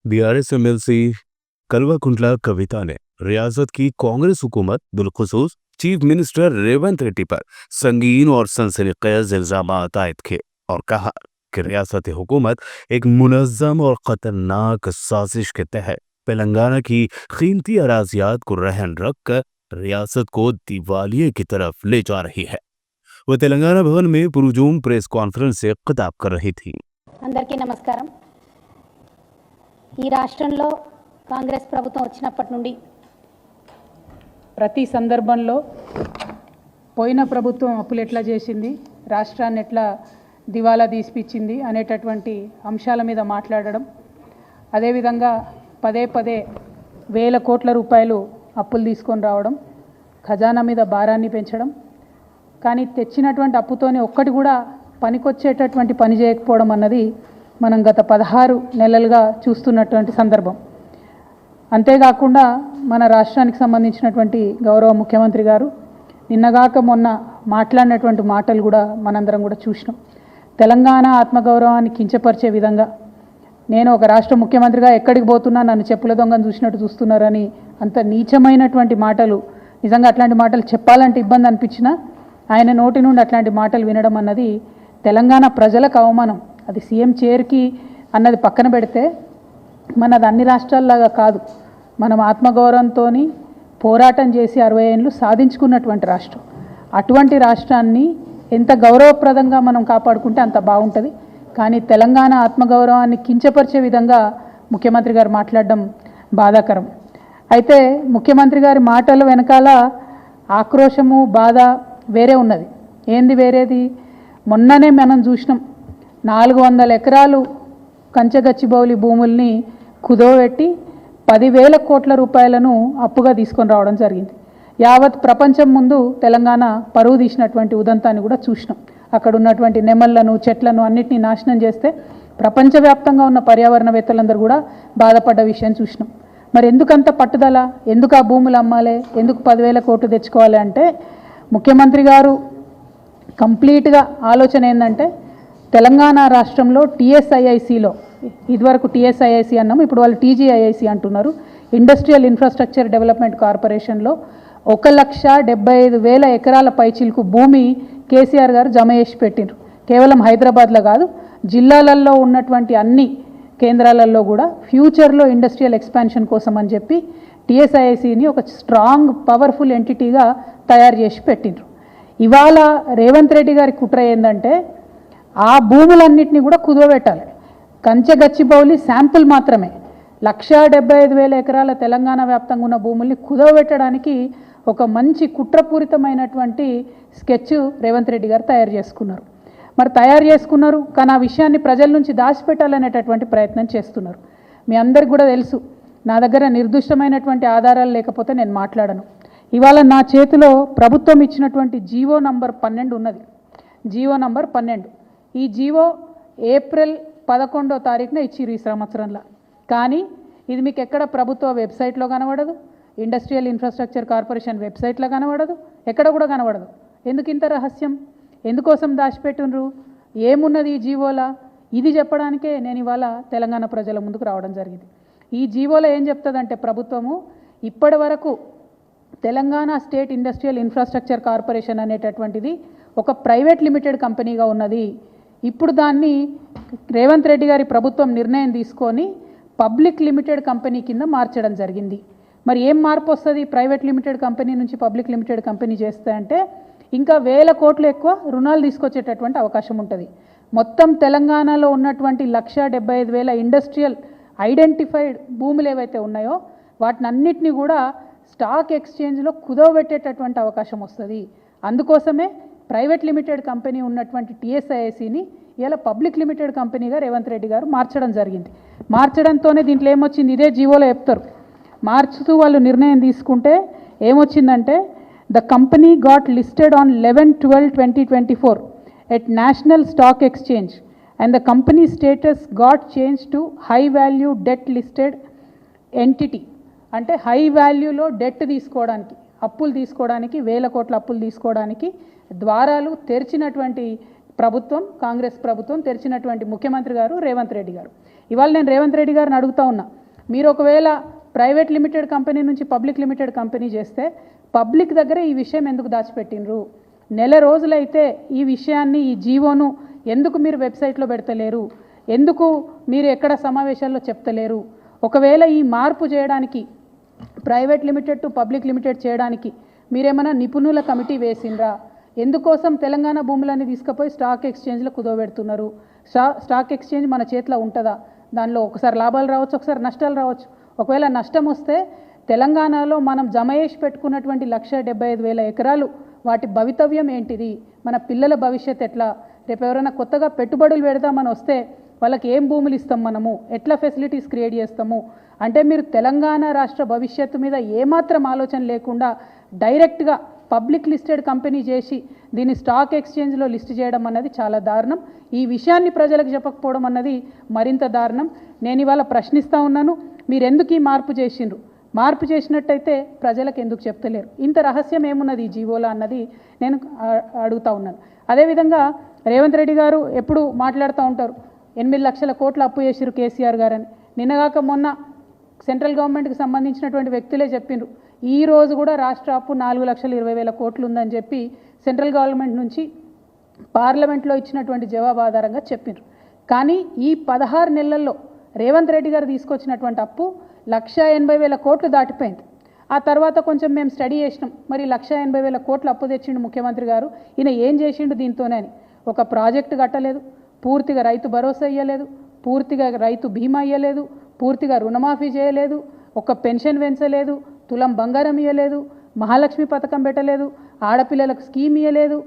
BRS MLC कल्वाकुंटला कविता ने रियासत की कांग्रेस हुकूमत बिलखुसूस चीफ मिनिस्टर रेवंत रेड्डी पर संगीन और सनसनीखेज इल्जाम आयद किए और कहा कि रियासती हुकूमत एक मुनज़्ज़म और खतरनाक साजिश के तहत तेलंगाना की कीमती अराजियात को रहन रख कर रियासत को दिवालिये की तरफ ले जा रही है। वह तेलंगाना भवन में पुरजूम प्रेस कॉन्फ्रेंस से खिताब कर रही थी। అందరికీ నమస్కారం। ఈ రాష్ట్రంలో కాంగ్రెస్ ప్రభుత్వం వచ్చినప్పటి నుండి ప్రతి సందర్భంలో పోయిన ప్రభుత్వం అప్పులు ఎట్లా చేసింది, రాష్ట్రాన్ని ఎట్లా దివాలా తీసిపించింది అనేటటువంటి అంశాల మీద మాట్లాడడం, అదేవిధంగా పదే పదే వేల కోట్ల రూపాయలు అప్పులు తీసుకొని రావడం, ఖజానా మీద భారాన్ని పెంచడం, కానీ తెచ్చినటువంటి అప్పుతోనే ఒక్కటి కూడా పనికొచ్చేటటువంటి పని చేయకపోవడం అన్నది మనం గత 16 నెలలుగా చూస్తున్నటువంటి సందర్భం. అంతేకాకుండా మన రాష్ట్రానికి సంబంధించినటువంటి గౌరవ ముఖ్యమంత్రి గారు నిన్నగాక మొన్న మాట్లాడినటువంటి మాటలు కూడా మనందరం కూడా చూసినాం. తెలంగాణ ఆత్మగౌరవాన్ని కించపరిచే విధంగా, నేను ఒక రాష్ట్ర ముఖ్యమంత్రిగా ఎక్కడికి పోతున్నా నన్ను చెప్పుల దొంగను చూసినట్టు చూస్తున్నారని అంత నీచమైనటువంటి మాటలు, నిజంగా అట్లాంటి మాటలు చెప్పాలంటే ఇబ్బంది అనిపించినా ఆయన నోటి నుండి అట్లాంటి మాటలు వినడం అన్నది తెలంగాణ ప్రజలకు అవమానం. అది సీఎం చైర్కి అన్నది పక్కన పెడితే మనది అన్ని రాష్ట్రాల్లాగా కాదు. మనం ఆత్మగౌరవంతో పోరాటం చేసి 60 ఏళ్ళు సాధించుకున్నటువంటి రాష్ట్రం. అటువంటి రాష్ట్రాన్ని ఎంత గౌరవప్రదంగా మనం కాపాడుకుంటే అంత బాగుంటుంది. కానీ తెలంగాణ ఆత్మగౌరవాన్ని కించపరిచే విధంగా ముఖ్యమంత్రి గారు మాట్లాడడం బాధాకరం. అయితే ముఖ్యమంత్రి గారి మాటల వెనకాల ఆక్రోశము, బాధ వేరే ఉన్నది. ఏంది వేరేది? మొన్ననే మనం చూసినాం, 400 ఎకరాలు కంచగచ్చిబౌలి భూముల్ని కుదోబెట్టి 10,000 కోట్ల రూపాయలను అప్పుగా తీసుకొని రావడం జరిగింది. యావత్ ప్రపంచం ముందు తెలంగాణ పరువు తీసినటువంటి ఉదంతాన్ని కూడా చూసినాం. అక్కడ ఉన్నటువంటి నెమళ్లను, చెట్లను అన్నిటినీ నాశనం చేస్తే ప్రపంచవ్యాప్తంగా ఉన్న పర్యావరణవేత్తలందరూ కూడా బాధపడ్డ విషయం చూసినాం. మరి ఎందుకంత పట్టుదల? ఎందుకు ఆ భూములు అమ్మాలి? ఎందుకు 10,000 కోట్లు తెచ్చుకోవాలి అంటే ముఖ్యమంత్రి గారు కంప్లీట్గా ఆలోచన ఏంటంటే తెలంగాణ రాష్ట్రంలో టీఎస్ఐఐసిలో, ఇదివరకు టీఎస్ఐఐసి అన్నాము, ఇప్పుడు వాళ్ళు టీజీఐఐసి అంటున్నారు, ఇండస్ట్రియల్ ఇన్ఫ్రాస్ట్రక్చర్ డెవలప్మెంట్ కార్పొరేషన్లో 1,75,000 ఎకరాల పైచిలకు భూమి కేసీఆర్ గారు జమ చేసి పెట్టిండ్రు. కేవలం హైదరాబాద్లో కాదు, జిల్లాలలో ఉన్నటువంటి అన్ని కేంద్రాలలో కూడా ఫ్యూచర్లో ఇండస్ట్రియల్ ఎక్స్పాన్షన్ కోసం అని చెప్పి టీఎస్ఐఐసిని ఒక స్ట్రాంగ్ పవర్ఫుల్ ఎంటిటీగా తయారు చేసి పెట్టిండ్రు. ఇవాళ రేవంత్ రెడ్డి గారి కుట్ర ఏంటంటే ఆ భూములన్నింటినీ కూడా కుదవబెట్టాలి. కంచగచ్చిబౌలి శాంపుల్ మాత్రమే 1,75,000 ఎకరాల తెలంగాణ వ్యాప్తంగా ఉన్న భూముల్ని కుదవబెట్టడానికి ఒక మంచి కుట్రపూరితమైనటువంటి స్కెచ్ రేవంత్ రెడ్డి గారు తయారు చేసుకున్నారు. మరి తయారు చేసుకున్నారు, కానీ ఆ విషయాన్ని ప్రజల నుంచి దాచిపెట్టాలనేటటువంటి ప్రయత్నం చేస్తున్నారు. మీ అందరికి కూడా తెలుసు, నా దగ్గర నిర్దిష్టమైనటువంటి ఆధారాలు లేకపోతే నేను మాట్లాడను. ఇవాళ నా చేతిలో ప్రభుత్వం ఇచ్చినటువంటి జీవో నంబర్ 12 ఉన్నది. జీవో నంబర్ 12, ఈ జీవో ఏప్రిల్ 11వ తారీఖున ఇచ్చిర్రు ఈ సంవత్సరంలో. కానీ ఇది మీకు ఎక్కడ ప్రభుత్వ వెబ్సైట్లో కనబడదు, ఇండస్ట్రియల్ ఇన్ఫ్రాస్ట్రక్చర్ కార్పొరేషన్ వెబ్సైట్లో కనబడదు, ఎక్కడ కూడా కనబడదు. ఎందుకు ఇంత రహస్యం? ఎందుకోసం దాచిపెట్టినరు? ఏమున్నది ఈ జీవోలా? ఇది చెప్పడానికే నేను ఇవాళ తెలంగాణ ప్రజల ముందుకు రావడం జరిగింది. ఈ జీవోలో ఏం చెప్తుందంటే ప్రభుత్వము ఇప్పటి వరకు Telangana state industrial infrastructure corporation అనేటటువంటిది ఒక ప్రైవేట్ లిమిటెడ్ కంపెనీగా ఉన్నది. ఇప్పుడు దాన్ని రేవంత్ రెడ్డి గారి ప్రభుత్వం నిర్ణయం తీసుకొని పబ్లిక్ లిమిటెడ్ కంపెనీ కింద మార్చడం జరిగింది. మరి ఏం మార్పు వస్తుంది ప్రైవేట్ లిమిటెడ్ కంపెనీ నుంచి పబ్లిక్ లిమిటెడ్ కంపెనీ చేస్తే అంటే ఇంకా 1,000 కోట్లు ఎక్కువ రుణాలు తీసుకొచ్చేటటువంటి అవకాశం ఉంటుంది. మొత్తం తెలంగాణలో ఉన్నటువంటి 1,75,000 ఇండస్ట్రియల్ ఐడెంటిఫైడ్ భూములు ఏవైతే ఉన్నాయో వాటిని అన్నిటినీ కూడా స్టాక్ ఎక్స్చేంజ్లో కుదవబెట్టేటటువంటి అవకాశం వస్తుంది. అందుకోసమే ప్రైవేట్ లిమిటెడ్ కంపెనీ ఉన్నటువంటి టీఎస్ఐఐసిని ఇలా పబ్లిక్ లిమిటెడ్ కంపెనీగా రేవంత్ రెడ్డి గారు మార్చడం జరిగింది. మార్చడంతోనే దీంట్లో ఏమొచ్చింది, ఇదే జీవోలో చెప్తారు. మార్చుతూ వాళ్ళు నిర్ణయం తీసుకుంటే ఏమొచ్చిందంటే the company got listed on 11/12/2024 at National Stock Exchange and the company status got change to high value debt listed entity. అంటే హై వాల్యూలో డెట్ తీసుకోవడానికి, అప్పులు తీసుకోవడానికి, 1,000 కోట్ల అప్పులు తీసుకోవడానికి ద్వారాలు తెరిచినటువంటి ప్రభుత్వం, కాంగ్రెస్ ప్రభుత్వం తెరిచినటువంటి ముఖ్యమంత్రి గారు రేవంత్ రెడ్డి గారు. ఇవాళ నేను రేవంత్ రెడ్డి గారిని అడుగుతా ఉన్నా, మీరు ఒకవేళ ప్రైవేట్ లిమిటెడ్ కంపెనీ నుంచి పబ్లిక్ లిమిటెడ్ కంపెనీ చేస్తే పబ్లిక్ దగ్గర ఈ విషయం ఎందుకు దాచిపెట్టినరు? నెల రోజులైతే ఈ విషయాన్ని, ఈ జీవోను ఎందుకు మీరు వెబ్సైట్లో పెడతలేరు? ఎందుకు మీరు ఎక్కడ సమావేశాల్లో చెప్తలేరు? ఒకవేళ ఈ మార్పు చేయడానికి, private limited to public limited చేయడానికి మీరేమైనా నిపుణుల కమిటీ వేసిండ్రా? ఎందుకోసం తెలంగాణ భూములన్నీ తీసుకుపోయి స్టాక్ ఎక్స్చేంజ్లో కుదోబెడుతున్నారు? స్టాక్ ఎక్స్చేంజ్ మన చేతిలో ఉంటుందా? దానిలో ఒకసారి లాభాలు రావచ్చు, ఒకసారి నష్టాలు రావచ్చు. ఒకవేళ నష్టం వస్తే తెలంగాణలో మనం జమ చేసి పెట్టుకున్నటువంటి 1,75,000 ఎకరాలు, వాటి భవితవ్యం ఏంటిది? మన పిల్లల భవిష్యత్ ఎట్లా? రేపు ఎవరైనా కొత్తగా పెట్టుబడులు పెడదామని వస్తే వాళ్ళకి ఏం భూములు ఇస్తాం, మనము ఎట్లా ఫెసిలిటీస్ క్రియేట్ చేస్తాము? అంటే మీరు తెలంగాణ రాష్ట్ర భవిష్యత్తు మీద ఏమాత్రం ఆలోచన లేకుండా డైరెక్ట్గా పబ్లిక్ లిస్టెడ్ కంపెనీ చేసి దీన్ని స్టాక్ ఎక్స్చేంజ్లో లిస్ట్ చేయడం అన్నది చాలా దారుణం. ఈ విషయాన్ని ప్రజలకు చెప్పకపోవడం అన్నది మరింత దారుణం. నేను ఇవాళ ప్రశ్నిస్తూ ఉన్నాను, మీరు ఎందుకు ఈ మార్పు చేసిండ్రు? మార్పు చేసినట్టయితే ప్రజలకు ఎందుకు చెప్తలేరు? ఇంత రహస్యం ఏమున్నది ఈ జీవోలో అన్నది నేను అడుగుతూ ఉన్నాను. అదేవిధంగా రేవంత్ రెడ్డి గారు ఎప్పుడు మాట్లాడుతూ ఉంటారు, 8 లక్షల కోట్ల అప్పు చేసిరు కేసీఆర్ గారని. నిన్నగాక మొన్న సెంట్రల్ గవర్నమెంట్కి సంబంధించినటువంటి వ్యక్తులే చెప్పిండ్రు, ఈ రోజు కూడా రాష్ట్ర అప్పు 4,20,000 కోట్లు ఉందని చెప్పి సెంట్రల్ గవర్నమెంట్ నుంచి పార్లమెంట్లో ఇచ్చినటువంటి జవాబు ఆధారంగా చెప్పిండ్రు. కానీ ఈ 16 నెలల్లో రేవంత్ రెడ్డి గారు తీసుకొచ్చినటువంటి అప్పు 1,80,000 కోట్లు దాటిపోయింది. ఆ తర్వాత కొంచెం మేము స్టడీ చేసినాం, మరి 1,80,000 కోట్లు అప్పు తెచ్చిండు ముఖ్యమంత్రి గారు, ఈయన ఏం చేసిండు దీంతోనే అని. ఒక ప్రాజెక్టు కట్టలేదు, పూర్తిగా రైతు భరోసా ఇవ్వలేదు, పూర్తిగా రైతు బీమా ఇవ్వలేదు, పూర్తిగా రుణమాఫీ చేయలేదు, ఒక పెన్షన్ పెంచలేదు, తులం బంగారం ఇవ్వలేదు, మహాలక్ష్మి పథకం పెట్టలేదు, ఆడపిల్లలకు స్కీమ్ ఇవ్వలేదు,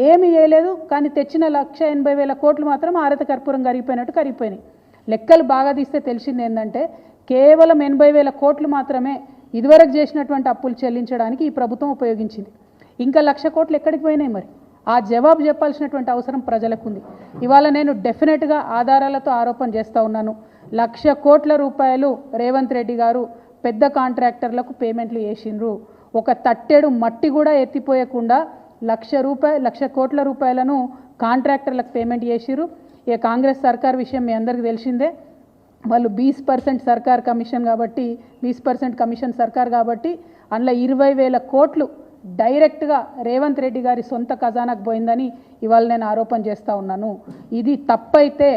ఏమి ఇవ్వలేదు. కానీ తెచ్చిన 1,80,000 కోట్లు మాత్రం ఆరత కర్పూరం కరిగిపోయినట్టు కరిగిపోయినాయి. లెక్కలు బాగా తీస్తే తెలిసింది ఏంటంటే కేవలం 80,000 కోట్లు మాత్రమే ఇదివరకు చేసినటువంటి అప్పులు చెల్లించడానికి ఈ ప్రభుత్వం ఉపయోగించింది. ఇంకా 1,00,000 కోట్లు ఎక్కడికి పోయినాయి? మరి ఆ జవాబు చెప్పాల్సినటువంటి అవసరం ప్రజలకు ఉంది. ఇవాళ నేను డెఫినెట్గా ఆధారాలతో ఆరోపణ చేస్తూ ఉన్నాను, 1,00,000 కోట్ల రూపాయలు రేవంత్ రెడ్డి గారు పెద్ద కాంట్రాక్టర్లకు పేమెంట్లు చేసిండ్రు. ఒక తట్టెడు మట్టి కూడా ఎత్తిపోయకుండా 1,00,000 కోట్ల రూపాయలను కాంట్రాక్టర్లకు పేమెంట్ చేసిర్రు. ఇక కాంగ్రెస్ సర్కార్ విషయం మీ అందరికీ తెలిసిందే, వాళ్ళు 20% సర్కార్ కమిషన్ కాబట్టి 20% కమిషన్ సర్కార్ కాబట్టి అందులో 20,000 కోట్లు డైరెక్ట్గా రేవంత్ రెడ్డి గారి సొంత ఖజానాకు పోయిందని ఇవాళ నేను ఆరోపణ చేస్తూ ఉన్నాను. ఇది తప్పైతే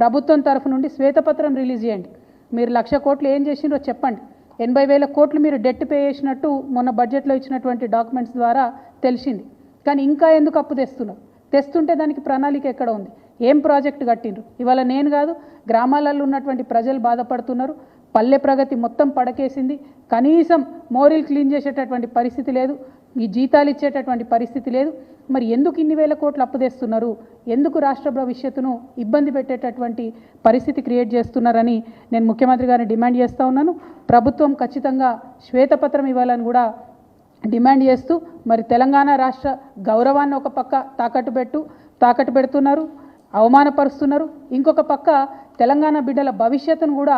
ప్రభుత్వం తరఫు నుండి శ్వేతపత్రం రిలీజ్ చేయండి. మీరు 1,00,000 కోట్లు ఏం చేసిండ్రో చెప్పండి. 80,000 కోట్లు మీరు డెట్ పే చేసినట్టు మొన్న బడ్జెట్లో ఇచ్చినటువంటి డాక్యుమెంట్స్ ద్వారా తెలిసింది. కానీ ఇంకా ఎందుకు అప్పు తెస్తున్నారు? తెస్తుంటే దానికి ప్రణాళిక ఎక్కడ ఉంది? ఏం ప్రాజెక్టు కట్టిండ్రు? ఇవాళ నేను కాదు, గ్రామాలలో ఉన్నటువంటి ప్రజలు బాధపడుతున్నారు. పల్లె ప్రగతి మొత్తం పడకేసింది. కనీసం మోరీలు క్లీన్ చేసేటటువంటి పరిస్థితి లేదు, ఈ జీతాలు ఇచ్చేటటువంటి పరిస్థితి లేదు. మరి ఎందుకు ఇన్ని వేల కోట్లు అప్పు తెస్తున్నారు? ఎందుకు రాష్ట్ర భవిష్యత్తును ఇబ్బంది పెట్టేటటువంటి పరిస్థితి క్రియేట్ చేస్తున్నారని నేను ముఖ్యమంత్రి గారిని డిమాండ్ చేస్తూ ఉన్నాను. ప్రభుత్వం ఖచ్చితంగా శ్వేతపత్రం ఇవ్వాలని కూడా డిమాండ్ చేస్తూ, మరి తెలంగాణ రాష్ట్ర గౌరవాన్ని ఒక పక్క తాకట్టు పెడుతున్నారు, అవమానపరుస్తున్నారు. ఇంకొక పక్క తెలంగాణ బిడ్డల భవిష్యత్తును కూడా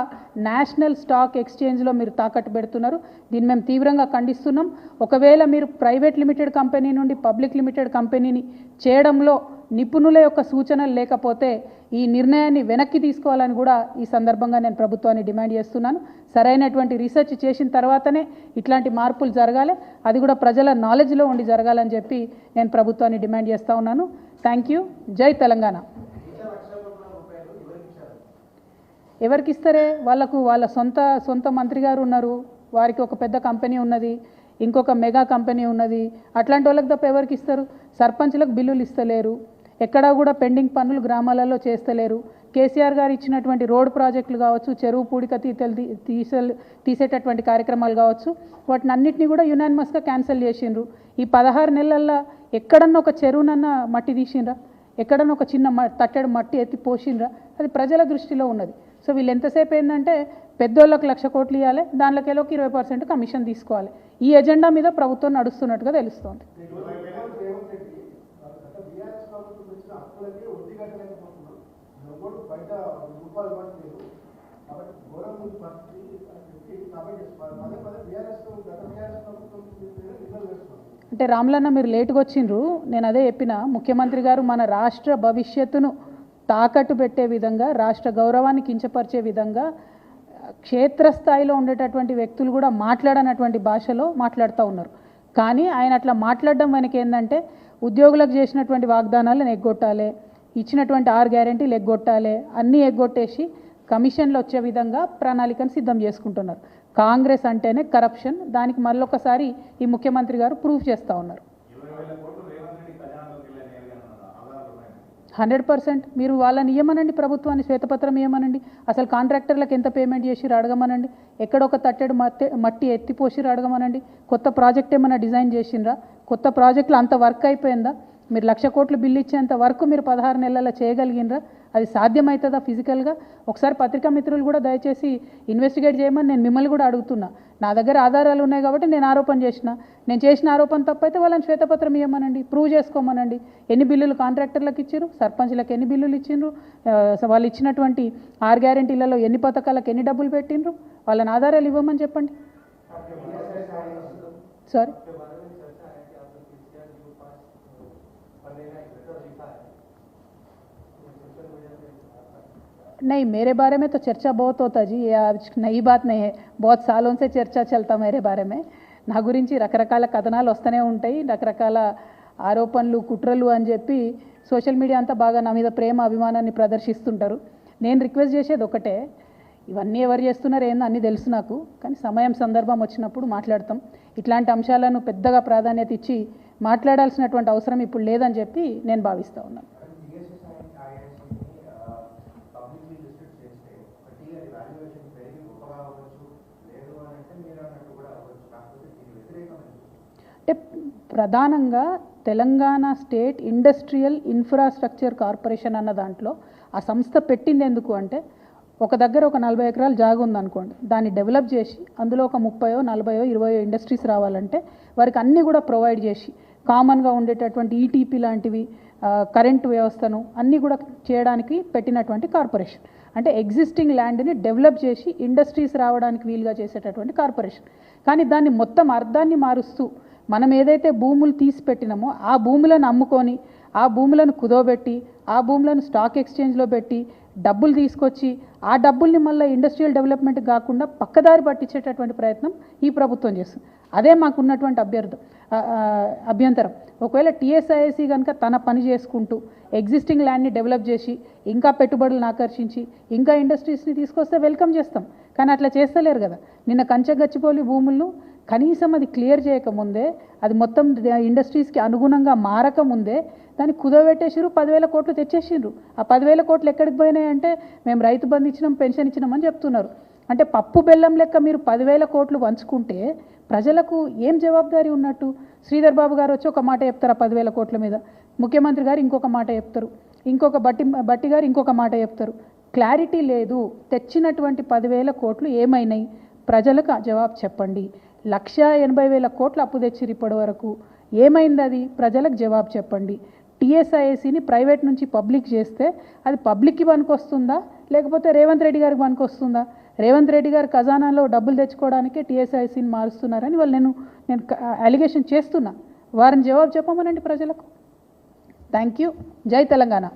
నేషనల్ స్టాక్ ఎక్స్చేంజ్లో మీరు తాకట్టు పెడుతున్నారు. దీన్ని మేము తీవ్రంగా ఖండిస్తున్నాం. ఒకవేళ మీరు ప్రైవేట్ లిమిటెడ్ కంపెనీ నుండి పబ్లిక్ లిమిటెడ్ కంపెనీని చేయడంలో నిపుణుల యొక్క సూచనలు లేకపోతే ఈ నిర్ణయాన్ని వెనక్కి తీసుకోవాలని కూడా ఈ సందర్భంగా నేను ప్రభుత్వాన్ని డిమాండ్ చేస్తున్నాను. సరైనటువంటి రీసెర్చ్ చేసిన తర్వాతనే ఇట్లాంటి మార్పులు జరగాలి, అది కూడా ప్రజల నాలెడ్జ్లో ఉండి జరగాలని చెప్పి నేను ప్రభుత్వాన్ని డిమాండ్ చేస్తూ ఉన్నాను. Thank you. జై తెలంగాణ. ఎవరికి ఇస్తారే? వాళ్ళ సొంత మంత్రి గారు ఉన్నారు, వారికి ఒక పెద్ద కంపెనీ ఉన్నది, ఇంకొక మెగా కంపెనీ ఉన్నది. అట్లాంటి వాళ్ళకి తప్ప ఎవరికి ఇస్తారు? సర్పంచ్లకు బిల్లులు ఇస్తలేరు, ఎక్కడా కూడా పెండింగ్ పనులు గ్రామాలలో చేస్తలేరు. కేసీఆర్ గారు ఇచ్చినటువంటి రోడ్ ప్రాజెక్టులు కావచ్చు, చెరువు పూడిక తీసేటటువంటి కార్యక్రమాలు కావచ్చు, వాటిని అన్నింటినీ కూడా యునానిమస్గా క్యాన్సిల్ చేసిండ్రు. ఈ 16 నెలల్లో ఎక్కడన్నా ఒక చెరువునన్నా మట్టి తీసిండ్రా? ఎక్కడన్నా ఒక చిన్న తట్టెడు మట్టి ఎత్తి పోసిండ్రా? అది ప్రజల దృష్టిలో ఉన్నది. సో వీళ్ళు ఎంతసేపు ఏంటంటే పెద్దోళ్ళకి 1,00,000 కోట్లు ఇవ్వాలి, దానిలోకి 20% కమిషన్ తీసుకోవాలి. ఈ ఎజెండా మీద ప్రభుత్వం నడుస్తున్నట్టుగా తెలుస్తోంది. అంటే రాములన్న మీరు లేటుగా వచ్చిండ్రు, నేను అదే చెప్పిన, ముఖ్యమంత్రి గారు మన రాష్ట్ర భవిష్యత్తును తాకట్టు పెట్టే విధంగా, రాష్ట్ర గౌరవాన్ని కించపరిచే విధంగా క్షేత్రస్థాయిలో ఉండేటటువంటి వ్యక్తులు కూడా మాట్లాడనటువంటి భాషలో మాట్లాడుతూ ఉన్నారు. కానీ ఆయన అట్లా మాట్లాడడం వెనక ఏంటంటే ఉద్యోగులకు చేసినటువంటి వాగ్దానాలను ఎగ్గొట్టాలి, ఇచ్చినటువంటి 6 గ్యారెంటీలు ఎగ్గొట్టాలి, అన్నీ ఎగ్గొట్టేసి కమిషన్లు వచ్చే విధంగా ప్రణాళికను సిద్ధం చేసుకుంటున్నారు. కాంగ్రెస్ అంటేనే కరప్షన్, దానికి మళ్ళొకసారి ఈ ముఖ్యమంత్రి గారు ప్రూఫ్ చేస్తూ ఉన్నారు. 100% మీరు వాళ్ళని ఇవ్వమనండి, ప్రభుత్వాన్ని శ్వేతపత్రం ఇవ్వమనండి, అసలు కాంట్రాక్టర్లకు ఎంత పేమెంట్ చేసిరు అడగమనండి, ఎక్కడొక తట్టెడు మట్టి ఎత్తిపోసిరు అడగమనండి, కొత్త ప్రాజెక్ట్ ఏమైనా డిజైన్ చేసిండ్రా, కొత్త ప్రాజెక్టులు అంత వర్క్ అయిపోయిందా, మీరు 1,00,000 కోట్లు బిల్లు ఇచ్చేంత వరకు మీరు 16 నెలల్లో చేయగలిగినరా, అది సాధ్యమవుతుందా ఫిజికల్గా? ఒకసారి పత్రికా మిత్రులు కూడా దయచేసి ఇన్వెస్టిగేట్ చేయమని నేను మిమ్మల్ని కూడా అడుగుతున్నా. నా దగ్గర ఆధారాలు ఉన్నాయి కాబట్టి నేను ఆరోపణ చేసిన, నేను చేసిన ఆరోపణ తప్పైతే వాళ్ళని శ్వేతపత్రం ఇవ్వమనండి, ప్రూవ్ చేసుకోమనండి. ఎన్ని బిల్లులు కాంట్రాక్టర్లకు ఇచ్చారు, సర్పంచ్లకు ఎన్ని బిల్లులు ఇచ్చిండ్రు, వాళ్ళు ఇచ్చినటువంటి 6 గ్యారెంటీలలో ఎన్ని పథకాలకు ఎన్ని డబ్బులు పెట్టిండ్రు, వాళ్ళని ఆధారాలు ఇవ్వమని చెప్పండి. సారీ, नहीं, मेरे बारे में तो चर्चा बहुत होता जी, ये आज नई बात नहीं है, बहुत सालों से चर्चा चलता मेरे बारे में. నా గురించి రకరకాల కథనాలు వస్తూనే ఉంటాయి, రకరకాల ఆరోపణలు కుట్రలు అని చెప్పి సోషల్ మీడియా అంతా బాగా నా మీద ప్రేమ అభిమానాన్ని ప్రదర్శిస్తుంటారు. నేను రిక్వెస్ట్ చేసేది ఒకటే, ఇవన్నీ ఎవరు చేస్తున్నారు ఏందో అన్నీ తెలుసు నాకు, కానీ సమయం సందర్భం వచ్చినప్పుడు మాట్లాడతాం. ఇట్లాంటి అంశాలను పెద్దగా ప్రాధాన్యత ఇచ్చి మాట్లాడాల్సినటువంటి అవసరం ఇప్పుడు లేదని చెప్పి నేను భావిస్తూ ఉన్నాను. అంటే ప్రధానంగా Telangana state industrial infrastructure corporation అన్న దాంట్లో ఆ సంస్థ పెట్టింది ఎందుకు అంటే, ఒక దగ్గర ఒక 40 ఎకరాల జాగా ఉందనుకోండి, దాన్ని డెవలప్ చేసి అందులో ఒక 30, 40, 20 ఇండస్ట్రీస్ రావాలంటే వారికి అన్నీ కూడా ప్రొవైడ్ చేసి కామన్గా ఉండేటటువంటి ఈటీపీ లాంటివి, కరెంటు వ్యవస్థను అన్నీ కూడా చేయడానికి పెట్టినటువంటి కార్పొరేషన్. అంటే ఎగ్జిస్టింగ్ ల్యాండ్ని డెవలప్ చేసి ఇండస్ట్రీస్ రావడానికి వీలుగా చేసేటటువంటి కార్పొరేషన్. కానీ దాన్ని మొత్తం అర్థాన్ని మారుస్తూ మనం ఏదైతే భూములు తీసి పెట్టినామో ఆ భూములను అమ్ముకొని, ఆ భూములను కుదోబెట్టి, ఆ భూములను స్టాక్ ఎక్స్చేంజ్లో పెట్టి డబ్బులు తీసుకొచ్చి ఆ డబ్బుల్ని మళ్ళీ ఇండస్ట్రియల్ డెవలప్మెంట్ కాకుండా పక్కదారి పట్టించేటటువంటి ప్రయత్నం ఈ ప్రభుత్వం చేస్తుంది. అదే మాకున్నటువంటి అభ్యంతరం. ఒకవేళ టీఎస్ఐఏసీ కనుక తన పని చేసుకుంటూ ఎగ్జిస్టింగ్ ల్యాండ్ని డెవలప్ చేసి ఇంకా పెట్టుబడులను ఆకర్షించి ఇంకా ఇండస్ట్రీస్ని తీసుకొస్తే వెల్కమ్ చేస్తాం. కానీ అట్లా చేస్తలేరు కదా. నిన్న కంచగచ్చిపోలి భూములను కనీసం అది క్లియర్ చేయకముందే, అది మొత్తం ఇండస్ట్రీస్కి అనుగుణంగా మారకముందే దాన్ని కుదవెట్టేసిరు, 10,000 కోట్లు తెచ్చేసిండ్రు. ఆ 10,000 కోట్లు ఎక్కడికి పోయినాయి అంటే మేము రైతు బంధు ఇచ్చినాం, పెన్షన్ ఇచ్చినామని చెప్తున్నారు. అంటే పప్పు బెల్లం లెక్క మీరు 10,000 కోట్లు పంచుకుంటే ప్రజలకు ఏం జవాబుదారీ ఉన్నట్టు? శ్రీధర్ బాబు గారు వచ్చి ఒక మాట చెప్తారు ఆ 10,000 కోట్ల మీద, ముఖ్యమంత్రి గారు ఇంకొక మాట చెప్తారు, ఇంకొక బట్టి గారు ఇంకొక మాట చెప్తారు. క్లారిటీ లేదు. తెచ్చినటువంటి 10,000 కోట్లు ఏమైనాయి? ప్రజలకు జవాబు చెప్పండి. 1,80,000 కోట్లు అప్పు తెచ్చిరు ఇప్పటి వరకు, ఏమైంది అది? ప్రజలకు జవాబు చెప్పండి. టీఎస్ఐఏసీని ప్రైవేట్ నుంచి పబ్లిక్ చేస్తే అది పబ్లిక్కి పనికొస్తుందా, లేకపోతే రేవంత్ రెడ్డి గారికి పనికొస్తుందా? రేవంత్ రెడ్డి గారు ఖజానాలో డబ్బులు తెచ్చుకోవడానికే టీఎస్ఐసీని మారుస్తున్నారని వాళ్ళు నేను అలిగేషన్ చేస్తున్నా. వారిని జవాబు చెప్పమనండి ప్రజలకు. Thank you. జై తెలంగాణ.